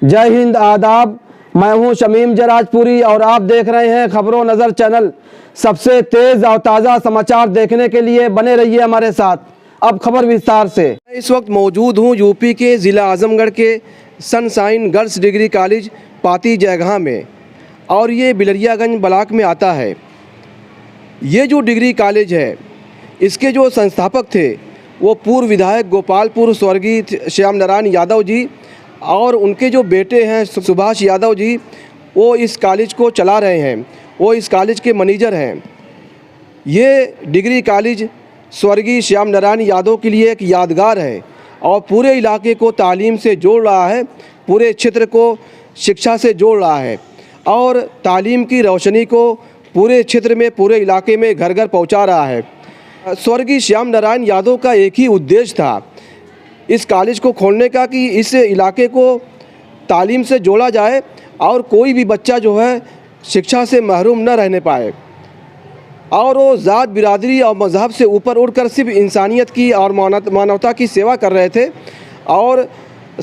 जय हिंद, आदाब। मैं हूं शमीम जराजपुरी और आप देख रहे हैं खबरों नज़र चैनल। सबसे तेज़ और ताज़ा समाचार देखने के लिए बने रहिए हमारे साथ। अब खबर विस्तार से। इस वक्त मौजूद हूं यूपी के ज़िला आजमगढ़ के सनशाइन गर्ल्स डिग्री कॉलेज पाती जयगाह में, और ये बिलरियागंज ब्लॉक में आता है। ये जो डिग्री कॉलेज है, इसके जो संस्थापक थे वो पूर्व विधायक गोपालपुर स्वर्गीय श्याम नारायण यादव जी, और उनके जो बेटे हैं सुभाष यादव जी, वो इस कॉलेज को चला रहे हैं। वो इस कॉलेज के मैनेजर हैं। ये डिग्री कॉलेज स्वर्गीय श्याम नारायण यादव के लिए एक यादगार है और पूरे इलाके को तालीम से जोड़ रहा है, पूरे क्षेत्र को शिक्षा से जोड़ रहा है और तालीम की रोशनी को पूरे क्षेत्र में, पूरे इलाके में घर घर पहुंचा रहा है। स्वर्गीय श्याम नारायण यादव का एक ही उद्देश्य था इस कॉलेज को खोलने का कि इस इलाके को तालीम से जोड़ा जाए और कोई भी बच्चा जो है शिक्षा से महरूम न रहने पाए। और वो ज़ात, बिरादरी और मज़हब से ऊपर उठकर सिर्फ इंसानियत की और मानवता की सेवा कर रहे थे और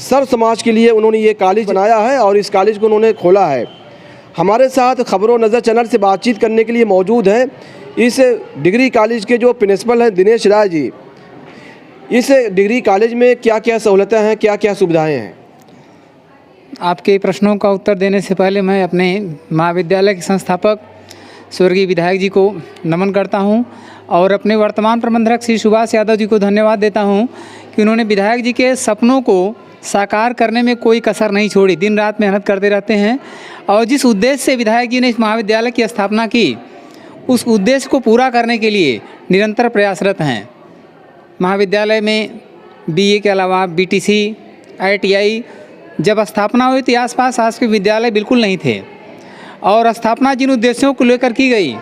सर्व समाज के लिए उन्होंने ये कॉलेज बनाया है और इस कॉलेज को उन्होंने खोला है। हमारे साथ खबरों नज़र चैनल से बातचीत करने के लिए मौजूद हैं इस डिग्री कॉलेज के जो प्रिंसिपल हैं दिनेश राय जी। इस डिग्री कॉलेज में क्या क्या सहूलतें हैं, क्या क्या सुविधाएं हैं? आपके प्रश्नों का उत्तर देने से पहले मैं अपने महाविद्यालय के संस्थापक स्वर्गीय विधायक जी को नमन करता हूं और अपने वर्तमान प्रबंधक श्री सुभाष यादव जी को धन्यवाद देता हूं कि उन्होंने विधायक जी के सपनों को साकार करने में कोई कसर नहीं छोड़ी, दिन रात मेहनत करते रहते हैं और जिस उद्देश्य से विधायक जी ने इस महाविद्यालय की स्थापना की, उस उद्देश्य को पूरा करने के लिए निरंतर प्रयासरत हैं। महाविद्यालय में बीए के अलावा बीटीसी, आईटीआई जब स्थापना हुई तो आसपास के विद्यालय बिल्कुल नहीं थे और स्थापना जिन उद्देश्यों को लेकर की गई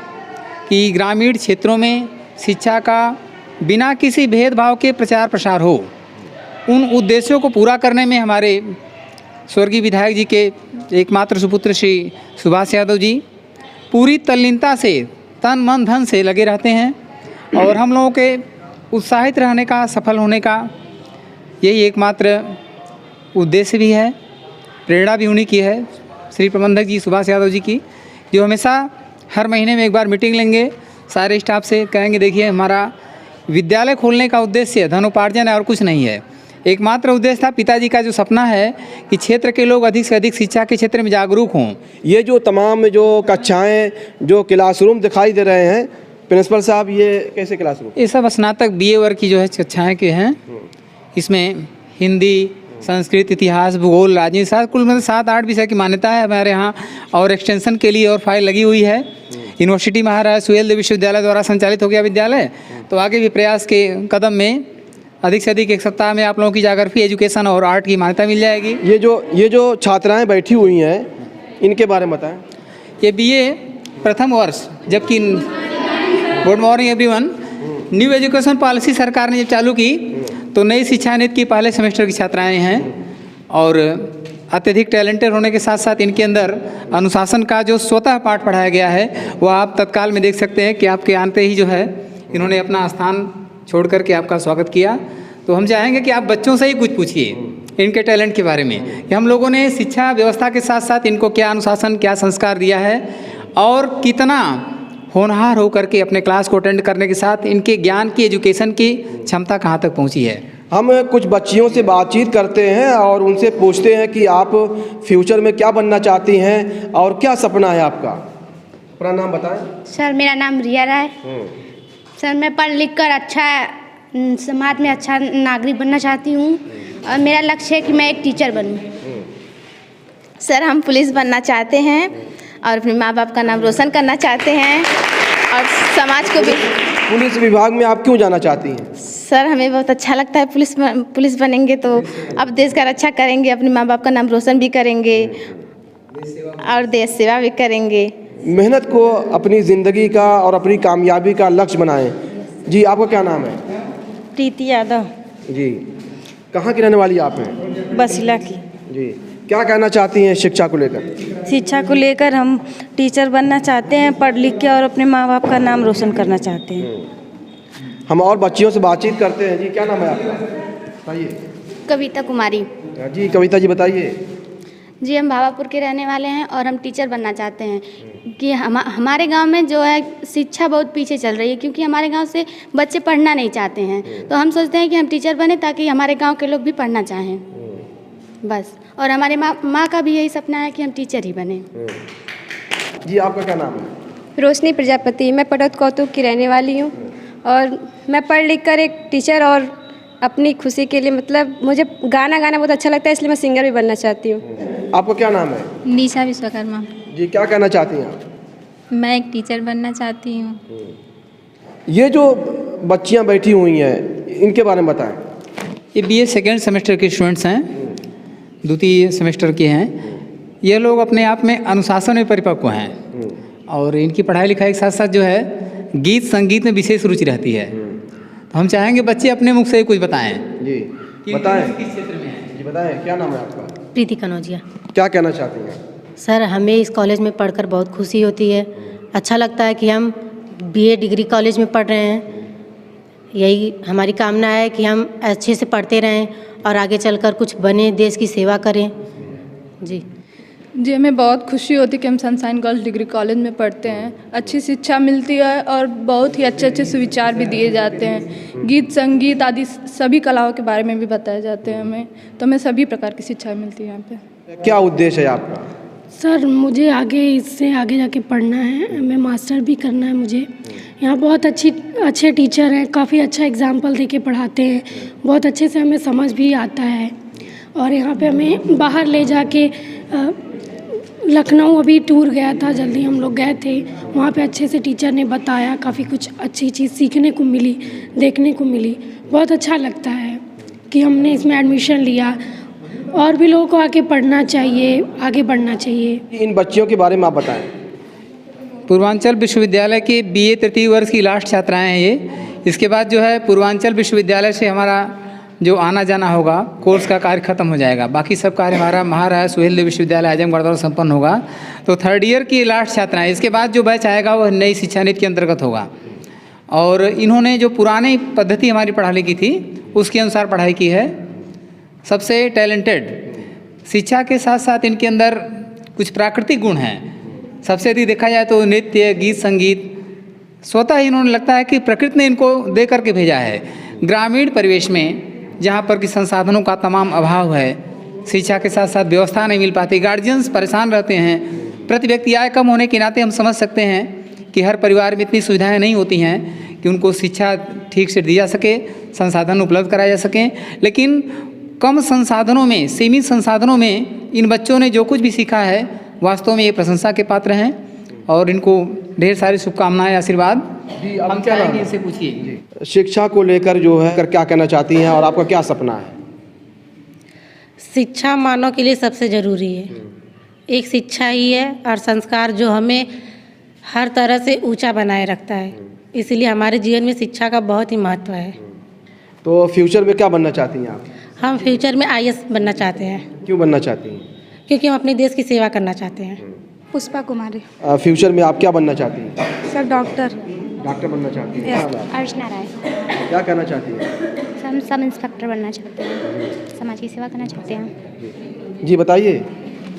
कि ग्रामीण क्षेत्रों में शिक्षा का बिना किसी भेदभाव के प्रचार प्रसार हो, उन उद्देश्यों को पूरा करने में हमारे स्वर्गीय विधायक जी के एकमात्र सुपुत्र श्री सुभाष यादव जी पूरी तल्लीनता से, तन मन धन से लगे रहते हैं और हम लोगों के उत्साहित रहने का, सफल होने का यही एकमात्र उद्देश्य भी है, प्रेरणा भी उन्हीं की है, श्री प्रबंधक जी सुभाष यादव जी की, जो हमेशा हर महीने में एक बार मीटिंग लेंगे, सारे स्टाफ से कहेंगे देखिए हमारा विद्यालय खोलने का उद्देश्य धनोपार्जन है और कुछ नहीं है। एकमात्र उद्देश्य था पिताजी का जो सपना है कि क्षेत्र के लोग अधिक से अधिक शिक्षा के क्षेत्र में जागरूक हों। ये जो तमाम जो कक्षाएँ, जो क्लासरूम दिखाई दे रहे हैं प्रिंसिपल साहब, ये कैसे क्लासरूम? ये सब स्नातक बीए वर्ग की जो है कक्षाएँ के हैं। इसमें हिंदी, संस्कृत, इतिहास, भूगोल, राजनीति शास्त्र, कुल मतलब 7-8 विषय की मान्यता है हमारे यहाँ और एक्सटेंशन के लिए और फाइल लगी हुई है। यूनिवर्सिटी महाराज सुहेलदेव विश्वविद्यालय द्वारा संचालित हो गया विद्यालय, तो आगे भी प्रयास के कदम में अधिक से अधिक एक सप्ताह में आप लोगों की जाग्राफी, एजुकेशन और आर्ट की मान्यता मिल जाएगी। ये जो छात्राएँ बैठी हुई हैं, इनके बारे में बताएँ। ये बीए प्रथम वर्ष, जबकि good morning everyone, new education policy सरकार ने जब चालू की तो नई शिक्षा नीति की पहले सेमेस्टर की छात्राएं हैं और अत्यधिक टैलेंटेड होने के साथ साथ इनके अंदर अनुशासन का जो स्वतः पाठ पढ़ाया गया है वो आप तत्काल में देख सकते हैं कि आपके आते ही जो है इन्होंने अपना स्थान छोड़ करके आपका स्वागत किया। तो हम चाहेंगे कि आप बच्चों से ही कुछ पूछिए इनके टैलेंट के बारे में कि हम लोगों ने शिक्षा व्यवस्था के साथ साथ इनको क्या अनुशासन, क्या संस्कार दिया है और कितना होनहार होकर के अपने क्लास को अटेंड करने के साथ इनके ज्ञान की, एजुकेशन की क्षमता कहाँ तक पहुँची है। हम कुछ बच्चियों से बातचीत करते हैं और उनसे पूछते हैं कि आप फ्यूचर में क्या बनना चाहती हैं और क्या सपना है आपका। अपना नाम बताएं। सर मेरा नाम रिया राय। सर मैं पढ़ लिख कर अच्छा समाज में अच्छा नागरिक बनना चाहती हूँ और मेरा लक्ष्य है कि मैं एक टीचर बनूँ। सर हम पुलिस बनना चाहते हैं और अपने माँ बाप का नाम रोशन करना चाहते हैं और समाज को भी। पुलिस विभाग में आप क्यों जाना चाहती हैं? सर हमें बहुत अच्छा लगता है, पुलिस बनेंगे तो अब देश का रक्षा करेंगे, अपने माँ बाप का नाम रोशन भी करेंगे और देश सेवा भी करेंगे। मेहनत को अपनी ज़िंदगी का और अपनी कामयाबी का लक्ष्य बनाएं। जी आपका क्या नाम है? प्रीति यादव। जी कहाँ की रहने वाली आप हैं? बसिला की। जी क्या कहना चाहती हैं शिक्षा को लेकर? शिक्षा को लेकर हम टीचर बनना चाहते हैं, पढ़ लिख के और अपने माँ बाप का नाम रोशन करना चाहते हैं। हम और बच्चियों से बातचीत करते हैं। जी क्या नाम है आपका? बताइए। कविता कुमारी। जी कविता जी बताइए। जी, हम भावापुर के रहने वाले हैं और हम टीचर बनना चाहते हैं कि हमारे गांव में जो है शिक्षा बहुत पीछे चल रही है, क्योंकि हमारे गांव से बच्चे पढ़ना नहीं चाहते हैं। तो हम सोचते हैं कि हम टीचर बने ताकि हमारे गांव के लोग भी पढ़ना चाहें, बस। और हमारे माँ का भी यही सपना है कि हम टीचर ही बने। जी, आपका क्या नाम है? रोशनी प्रजापति। मैं पटौत कौतुक की रहने वाली हूँ और मैं पढ़ लिख कर एक टीचर और अपनी खुशी के लिए, मतलब मुझे गाना गाना बहुत अच्छा लगता है, इसलिए मैं सिंगर भी बनना चाहती हूँ। आपका क्या नाम है? निशा विश्वकर्मा। जी, क्या कहना चाहती हैं आप? मैं एक टीचर बनना चाहती हूँ। ये जो बच्चियां बैठी हुई हैं, इनके बारे में बताएं। ये BA सेकेंड सेमेस्टर के स्टूडेंट्स हैं, द्वितीय सेमेस्टर के हैं। ये लोग अपने आप में अनुशासन में परिपक्व हैं और इनकी पढ़ाई लिखाई के साथ साथ जो है गीत संगीत में विशेष रुचि रहती है। तो हम चाहेंगे बच्चे अपने मुख से ही कुछ बताएं। जी, बताएं। किस क्षेत्र में हैं? जी, बताएं, क्या नाम है आपका? प्रीति कनौजिया। क्या कहना चाहती हैं? सर, हमें इस कॉलेज में पढ़कर बहुत खुशी होती है। अच्छा लगता है कि हम BA डिग्री कॉलेज में पढ़ रहे हैं। यही हमारी कामना है कि हम अच्छे से पढ़ते रहें और आगे चलकर कुछ बने, देश की सेवा करें। जी, हमें बहुत खुशी होती है कि हम सनशाइन गर्ल्स डिग्री कॉलेज में पढ़ते हैं। अच्छी शिक्षा मिलती है और बहुत ही अच्छे अच्छे सुविचार भी दिए जाते हैं। गीत संगीत आदि सभी कलाओं के बारे में भी बताए जाते हैं हमें, तो हमें सभी प्रकार की शिक्षा मिलती है यहाँ पे। क्या उद्देश्य है आपका? सर, मुझे आगे इससे आगे जाके पढ़ना है, हमें मास्टर भी करना है मुझे। यहाँ बहुत अच्छे टीचर हैं, काफ़ी अच्छा एग्जाम्पल देके पढ़ाते हैं, बहुत अच्छे से हमें समझ भी आता है। और यहाँ पे हमें बाहर ले जाके लखनऊ अभी टूर गया था, जल्दी हम लोग गए थे, वहाँ पे अच्छे से टीचर ने बताया, काफ़ी कुछ अच्छी चीज़ सीखने को मिली, देखने को मिली। बहुत अच्छा लगता है कि हमने इसमें एडमिशन लिया। और भी लोगों को आगे पढ़ना चाहिए, आगे बढ़ना चाहिए। इन बच्चियों के बारे में आप बताएं। पूर्वांचल विश्वविद्यालय के BA तृतीय वर्ष की लास्ट छात्राएं हैं ये। इसके बाद जो है पूर्वांचल विश्वविद्यालय से हमारा जो आना जाना होगा, कोर्स का कार्य खत्म हो जाएगा। बाकी सब कार्य हमारा महाराज सुहेल देव विश्वविद्यालय आजमगढ़ द्वारा संपन्न होगा। तो थर्ड ईयर की लास्ट छात्राएं, इसके बाद जो बैच आएगा वह नई शिक्षा नीति के अंतर्गत होगा। और इन्होंने जो पुरानी पद्धति हमारी पढ़ाने की थी उसके अनुसार पढ़ाई की है। सबसे टैलेंटेड, शिक्षा के साथ साथ इनके अंदर कुछ प्राकृतिक गुण हैं। सबसे यदि देखा जाए तो नृत्य, गीत, संगीत स्वतः ही इन्होंने लगता है कि प्रकृति ने इनको दे करके भेजा है। ग्रामीण परिवेश में जहाँ पर कि संसाधनों का तमाम अभाव है, शिक्षा के साथ साथ व्यवस्था नहीं मिल पाती, गार्जियंस परेशान रहते हैं, प्रति व्यक्ति आय कम होने के नाते हम समझ सकते हैं कि हर परिवार में इतनी सुविधाएं नहीं होती हैं कि उनको शिक्षा ठीक से दी जा सके, संसाधन उपलब्ध कराए जा सकें। लेकिन कम संसाधनों में, सीमित संसाधनों में इन बच्चों ने जो कुछ भी सीखा है वास्तव में ये प्रशंसा के पात्र हैं और इनको ढेर सारी शुभकामनाएं, आशीर्वाद हम चाहेंगे। इनसे पूछिए शिक्षा को लेकर जो है क्या कहना चाहती हैं और आपका क्या सपना है? शिक्षा मानव के लिए सबसे ज़रूरी है। एक शिक्षा ही है और संस्कार जो हमें हर तरह से ऊंचा बनाए रखता है, इसलिए हमारे जीवन में शिक्षा का बहुत ही महत्व है। तो फ्यूचर में क्या बनना चाहती हैं आप? हम फ्यूचर में IAS बनना चाहते हैं। क्यों बनना चाहती हैं? क्योंकि हम अपने देश की सेवा करना चाहते हैं। पुष्पा कुमारी। फ्यूचर में आप क्या बनना चाहती हैं? Sir, doctor. डॉक्टर बनना चाहती हैं। अर्चना राय। क्या कहना चाहती हैं? हम सब इंस्पेक्टर बनना चाहते हैं, समाज की सेवा करना चाहते हैं। जी, बताइए,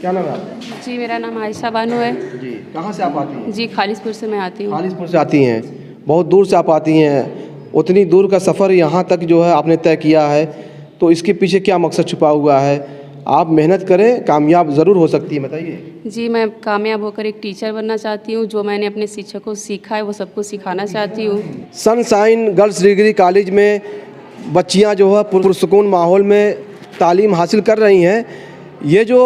क्या नाम है आपका? जी, मेरा नाम आयशा बानो है। जी, कहाँ से आप आती हैं? जी, खालिसपुर से मैं आती हूँ। खालिसपुर से आती हैं, बहुत दूर से आप आती हैं। उतनी दूर का सफ़र यहाँ तक जो है आपने तय किया है, तो इसके पीछे क्या मकसद छुपा हुआ है? आप मेहनत करें, कामयाब ज़रूर हो सकती है, बताइए। जी, मैं कामयाब होकर एक टीचर बनना चाहती हूँ। जो मैंने अपने शिक्षकों से सीखा है वो सबको सिखाना चाहती हूँ। सनशाइन गर्ल्स डिग्री कॉलेज में बच्चियाँ जो है पुरसुकून माहौल में तालीम हासिल कर रही हैं। ये जो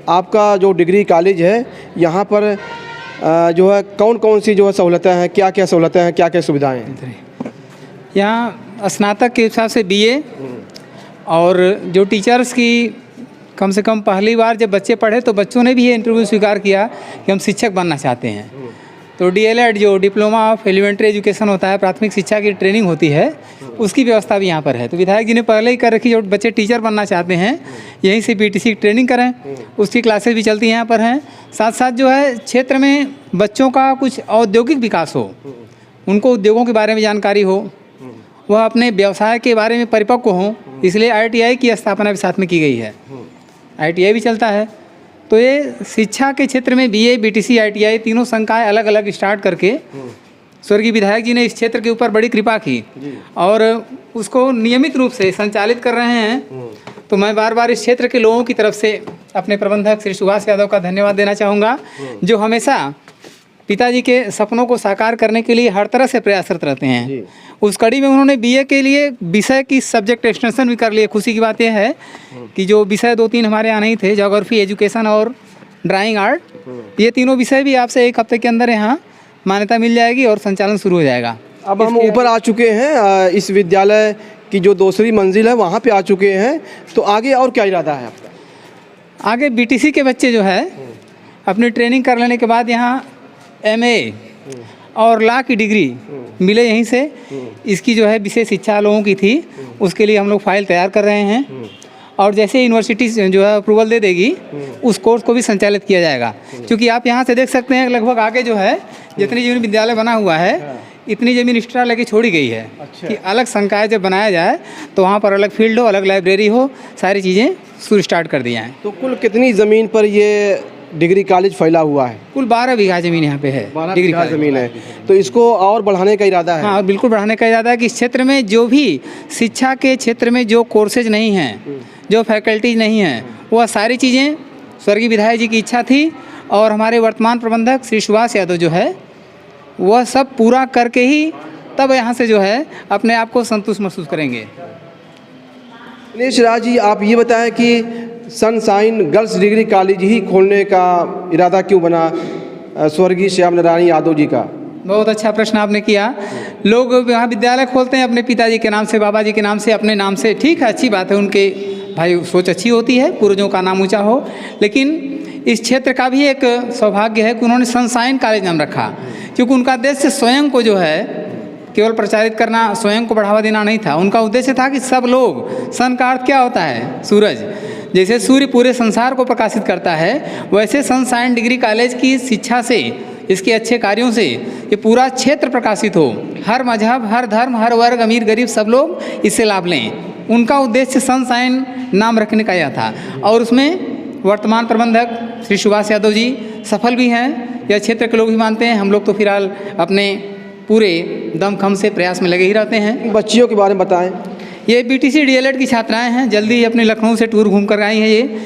आपका जो डिग्री कॉलेज है, यहाँ पर जो है कौन कौन सी जो है सहूलतें हैं, क्या क्या सहूलतें हैं, क्या क्या सुविधाएँ हैं? यहाँ स्नातक के हिसाब से BA और जो टीचर्स की कम से कम पहली बार जब बच्चे पढ़े तो बच्चों ने भी ये इंटरव्यू स्वीकार किया कि हम शिक्षक बनना चाहते हैं। तो DLED जो डिप्लोमा ऑफ एलिमेंट्री एजुकेशन होता है, प्राथमिक शिक्षा की ट्रेनिंग होती है, उसकी व्यवस्था भी यहाँ पर है। तो विधायक जी ने पहले ही कर रखी, जो बच्चे टीचर बनना चाहते हैं यहीं से BTC की ट्रेनिंग करें, उसकी क्लासेस भी चलती यहाँ पर हैं। साथ साथ जो है क्षेत्र में बच्चों का कुछ औद्योगिक विकास हो, उनको उद्योगों के बारे में जानकारी हो, वह अपने व्यवसाय के बारे में परिपक्व हों, इसलिए ITI की स्थापना भी साथ में की गई है। ITI भी चलता है। तो ये शिक्षा के क्षेत्र में BA, BTC, ITI तीनों संकाय अलग अलग स्टार्ट करके स्वर्गीय विधायक जी ने इस क्षेत्र के ऊपर बड़ी कृपा की और उसको नियमित रूप से संचालित कर रहे हैं। तो मैं बार बार इस क्षेत्र के लोगों की तरफ से अपने प्रबंधक श्री सुभाष यादव का धन्यवाद देना चाहूँगा, जो हमेशा पिताजी के सपनों को साकार करने के लिए हर तरह से प्रयासरत रहते हैं। उस कड़ी में उन्होंने BA के लिए विषय की सब्जेक्ट एक्सटेंशन भी कर लिए। खुशी की बात यह है कि जो विषय 2-3 हमारे यहाँ नहीं थे, ज्योग्राफी, एजुकेशन और ड्राइंग आर्ट, ये तीनों विषय भी आपसे 1 हफ्ते के अंदर यहाँ मान्यता मिल जाएगी और संचालन शुरू हो जाएगा। अब हम ऊपर आ चुके हैं, इस विद्यालय की जो दूसरी मंजिल है वहाँ पे आ चुके हैं, तो आगे और क्या इरादा है आपका? आगे BTC के बच्चे जो है अपनी ट्रेनिंग कर लेने के बाद यहाँ MA और लॉ की डिग्री मिले यहीं से, इसकी जो है विशेष इच्छा लोगों की थी, उसके लिए हम लोग फाइल तैयार कर रहे हैं और जैसे यूनिवर्सिटी जो है अप्रूवल दे देगी उस कोर्स को भी संचालित किया जाएगा। क्योंकि आप यहाँ से देख सकते हैं लगभग आगे जो है जितनी जमीन विद्यालय बना हुआ है इतनी ज़मीन एक्स्ट्रा लेके छोड़ी गई है। कि अलग संकाय जब बनाया जाए तो वहाँ पर अलग फील्ड हो, अलग लाइब्रेरी हो, सारी चीज़ें शुरू स्टार्ट कर दी जाएँ। तो कुल कितनी ज़मीन पर ये डिग्री कॉलेज फैला हुआ है? कुल 12 बीघा ज़मीन यहाँ पे है, 12 बीघा ज़मीन है। तो इसको और बढ़ाने का इरादा है? हाँ, बिल्कुल बढ़ाने का इरादा है कि इस क्षेत्र में जो भी शिक्षा के क्षेत्र में जो कोर्सेज नहीं हैं, जो फैकल्टीज नहीं हैं, वह सारी चीज़ें स्वर्गीय विधायक जी की इच्छा थी और हमारे वर्तमान प्रबंधक श्री सुभाष यादव जो है वह सब पूरा करके ही तब यहाँ से जो है अपने आप को संतुष्ट महसूस करेंगे। दिनेश राज जी, आप ये बताएं कि सनशाइन गर्ल्स डिग्री कॉलेज ही खोलने का इरादा क्यों बना स्वर्गीय श्याम नारायण यादव जी का? बहुत अच्छा प्रश्न आपने किया। लोग यहाँ विद्यालय खोलते हैं अपने पिताजी के नाम से, बाबा जी के नाम से, अपने नाम से। ठीक है, अच्छी बात है, उनके भाई सोच अच्छी होती है, पूर्वजों का नाम ऊंचा हो। लेकिन इस क्षेत्र का भी एक सौभाग्य है कि उन्होंने सनशाइन कॉलेज नाम रखा, क्योंकि उनका उद्देश्य स्वयं को जो है केवल प्रचारित करना, स्वयं को बढ़ावा देना नहीं था। उनका उद्देश्य था कि सब लोग, सन का अर्थ क्या होता है? सूरज। जैसे सूर्य पूरे संसार को प्रकाशित करता है, वैसे सनशाइन डिग्री कॉलेज की शिक्षा से, इसके अच्छे कार्यों से ये पूरा क्षेत्र प्रकाशित हो, हर मजहब, हर धर्म, हर वर्ग, अमीर गरीब सब लोग इससे लाभ लें। उनका उद्देश्य सनशाइन नाम रखने का यह था और उसमें वर्तमान प्रबंधक श्री सुभाष यादव जी सफल भी हैं, यह क्षेत्र के लोग भी मानते हैं। हम लोग तो फिलहाल अपने पूरे दमखम से प्रयास में लगे ही रहते हैं। बच्चियों के बारे में बताएं। ये BTC DLED की छात्राएं हैं, जल्दी ही अपने लखनऊ से टूर घूम कर आई हैं। ये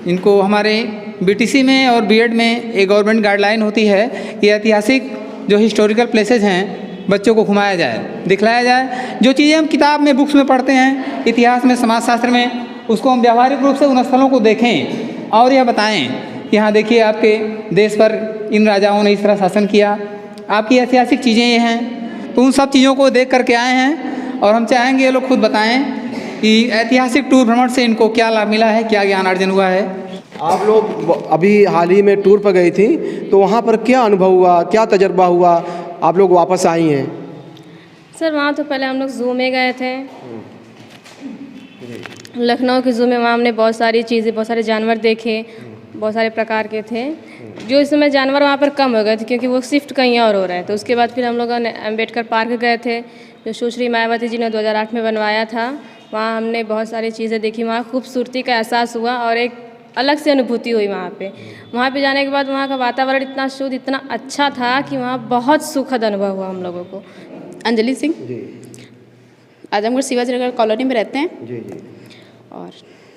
इनको हमारे BTC में और B.Ed में एक गवर्नमेंट गाइडलाइन होती है कि ऐतिहासिक जो हिस्टोरिकल प्लेसेस हैं बच्चों को घुमाया जाए, दिखलाया जाए। जो चीज़ें हम किताब में, बुक्स में पढ़ते हैं, इतिहास में, समाजशास्त्र में, उसको हम व्यावहारिक रूप से उन स्थलों को देखें और यह बताएं कि हाँ देखिए आपके देश पर इन राजाओं ने इस तरह शासन किया, आपकी ऐतिहासिक चीज़ें ये हैं। तो उन सब चीज़ों को देख करके आए हैं और हम चाहेंगे ये लोग खुद बताएं कि ऐतिहासिक टूर भ्रमण से इनको क्या लाभ मिला है, क्या ज्ञान अर्जन हुआ है। आप लोग अभी हाल ही में टूर पर गई थी, तो वहाँ पर क्या अनुभव हुआ, क्या तजर्बा हुआ, आप लोग वापस आई हैं? सर वहाँ तो पहले हम लोग ज़ू में गए थे, लखनऊ के ज़ू में। वहाँ हमने बहुत सारी चीज़ें, बहुत सारे जानवर देखे, बहुत सारे प्रकार के थे। जो इस समय जानवर वहाँ पर कम हो गए थे क्योंकि वो शिफ्ट कहीं और हो रहे हैं। तो उसके बाद फिर हम लोग अम्बेडकर पार्क गए थे, जो सुश्री मायावती जी ने 2008 में बनवाया था। वहाँ हमने बहुत सारी चीज़ें देखी, वहाँ खूबसूरती का एहसास हुआ और एक अलग से अनुभूति हुई वहाँ पे जाने के बाद वहाँ का वातावरण इतना शुद्ध, इतना अच्छा था कि वहाँ बहुत सुखद अनुभव हुआ हम लोगों को। अंजलि सिंह, आजमगढ़ शिवाजी नगर कॉलोनी में रहते हैं। जी जी। और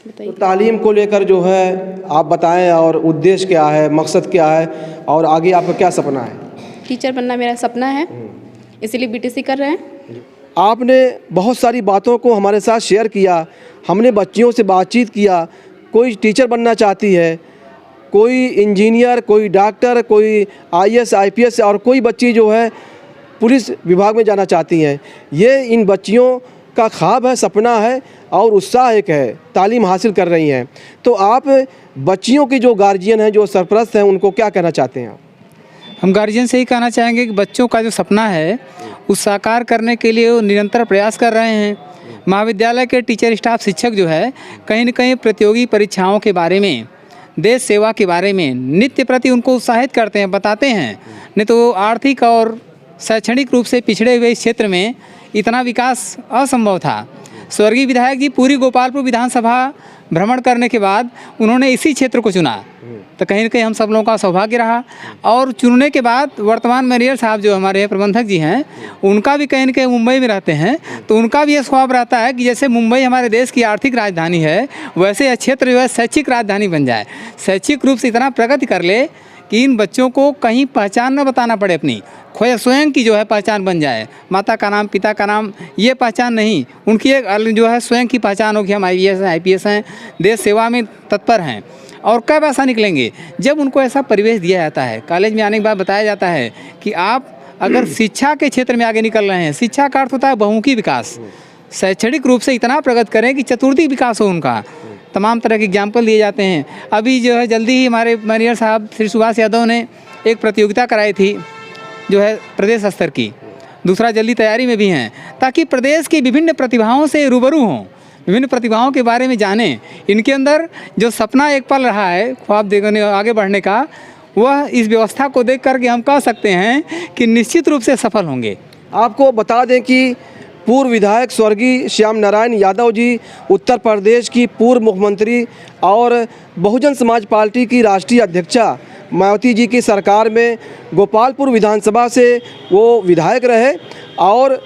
तो तालीम को लेकर जो है आप बताएं, और उद्देश्य क्या है, मकसद क्या है, और आगे आपका क्या सपना है? टीचर बनना मेरा सपना है, इसीलिए BTC कर रहे हैं। आपने बहुत सारी बातों को हमारे साथ शेयर किया, हमने बच्चियों से बातचीत किया। कोई टीचर बनना चाहती है, कोई इंजीनियर, कोई डॉक्टर, कोई IAS IPS, और कोई बच्ची जो है पुलिस विभाग में जाना चाहती हैं। ये इन बच्चियों का ख्वाब है, सपना है और उत्साह एक है, तालीम हासिल कर रही हैं। तो आप बच्चियों की जो गार्जियन हैं, जो सरपरस्त हैं, उनको क्या कहना चाहते हैं? हम गार्जियन से ही कहना चाहेंगे कि बच्चों का जो सपना है उस साकार करने के लिए वो निरंतर प्रयास कर रहे हैं। महाविद्यालय के टीचर, स्टाफ, शिक्षक जो है कहीं न कहीं प्रतियोगी परीक्षाओं के बारे में, देश सेवा के बारे में नित्य प्रति उनको उत्साहित करते हैं, बताते हैं। नहीं तो आर्थिक और शैक्षणिक रूप से पिछड़े हुए इस क्षेत्र में इतना विकास असंभव था। स्वर्गीय विधायक जी पूरी गोपालपुर विधानसभा भ्रमण करने के बाद उन्होंने इसी क्षेत्र को चुना, तो कहीं ना कहीं हम सब लोगों का सौभाग्य रहा। और चुनने के बाद वर्तमान मेयर साहब जो हमारे प्रबंधक जी हैं, उनका भी कहीं ना कहीं मुंबई में रहते हैं, तो उनका भी ये ख्वाब रहता है कि जैसे मुंबई हमारे देश की आर्थिक राजधानी है, वैसे यह क्षेत्र जो है शैक्षिक राजधानी बन जाए, शैक्षिक रूप से इतना प्रगति कर ले कि इन बच्चों को कहीं पहचान न बताना पड़े, अपनी खोए स्वयं की जो है पहचान बन जाए, माता का नाम, पिता का नाम, ये पहचान नहीं, उनकी एक जो है स्वयं की पहचान हो कि हम IAS हैं, IPS हैं, देश सेवा में तत्पर हैं। और कब ऐसा निकलेंगे? जब उनको ऐसा परिवेश दिया जाता है, कॉलेज में आने के बाद बताया जाता है कि आप अगर शिक्षा के क्षेत्र में आगे निकल रहे हैं, शिक्षा का अर्थ होता है बहुमुखी विकास, शैक्षणिक रूप से इतना प्रगति करें कि चतुर्थी विकास हो उनका, तमाम तरह के एग्जाम्पल दिए जाते हैं। अभी जो है जल्दी ही हमारे मेयर साहब श्री सुभाष यादव ने एक प्रतियोगिता कराई थी जो है प्रदेश स्तर की, दूसरा जल्दी तैयारी में भी हैं, ताकि प्रदेश की विभिन्न प्रतिभाओं से रूबरू हों, विभिन्न प्रतिभाओं के बारे में जानें। इनके अंदर जो सपना एक पल रहा है ख्वाब देखने आगे बढ़ने का, वह इस व्यवस्था को देख करके हम कह सकते हैं कि निश्चित रूप से सफल होंगे। आपको बता दें कि पूर्व विधायक स्वर्गीय श्याम नारायण यादव जी उत्तर प्रदेश की पूर्व मुख्यमंत्री और बहुजन समाज पार्टी की राष्ट्रीय अध्यक्षा मायावती जी की सरकार में गोपालपुर विधानसभा से वो विधायक रहे और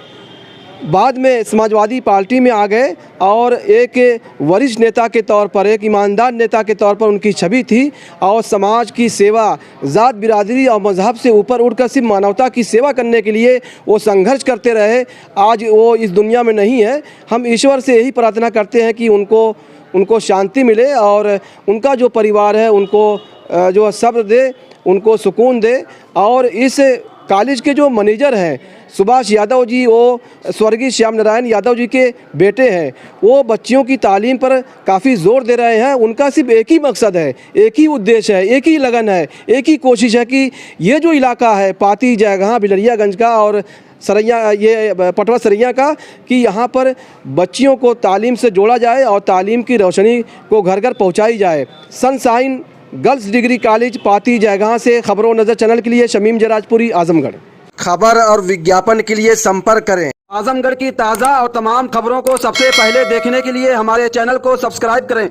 बाद में समाजवादी पार्टी में आ गए और एक वरिष्ठ नेता के तौर पर, एक ईमानदार नेता के तौर पर उनकी छवि थी और समाज की सेवा, ज़ात बिरादरी और मज़हब से ऊपर उठकर सिर्फ मानवता की सेवा करने के लिए वो संघर्ष करते रहे। आज वो इस दुनिया में नहीं है। हम ईश्वर से यही प्रार्थना करते हैं कि उनको शांति मिले और उनका जो परिवार है उनको जो सब्र दे, उनको सुकून दे। और इस कॉलेज के जो मैनेजर हैं सुभाष यादव जी, वो स्वर्गीय श्याम नारायण यादव जी के बेटे हैं, वो बच्चियों की तालीम पर काफ़ी ज़ोर दे रहे हैं। उनका सिर्फ एक ही मकसद है, एक ही उद्देश्य है, एक ही लगन है, एक ही कोशिश है कि ये जो इलाका है पाती, जयगहाँ, बिलरियागंज का और सरैया, ये पटवा सरैया का, कि यहाँ पर बच्चियों को तालीम से जोड़ा जाए और तालीम की रोशनी को घर घर पहुँचाई जाए। सनशाइन गर्ल्स डिग्री कॉलेज पाती, जयगहाँ से खबरों नज़र चैनल के लिए शमीम जराजपुरी, आजमगढ़। खबर और विज्ञापन के लिए संपर्क करें। आजमगढ़ की ताज़ा और तमाम खबरों को सबसे पहले देखने के लिए हमारे चैनल को सब्सक्राइब करें।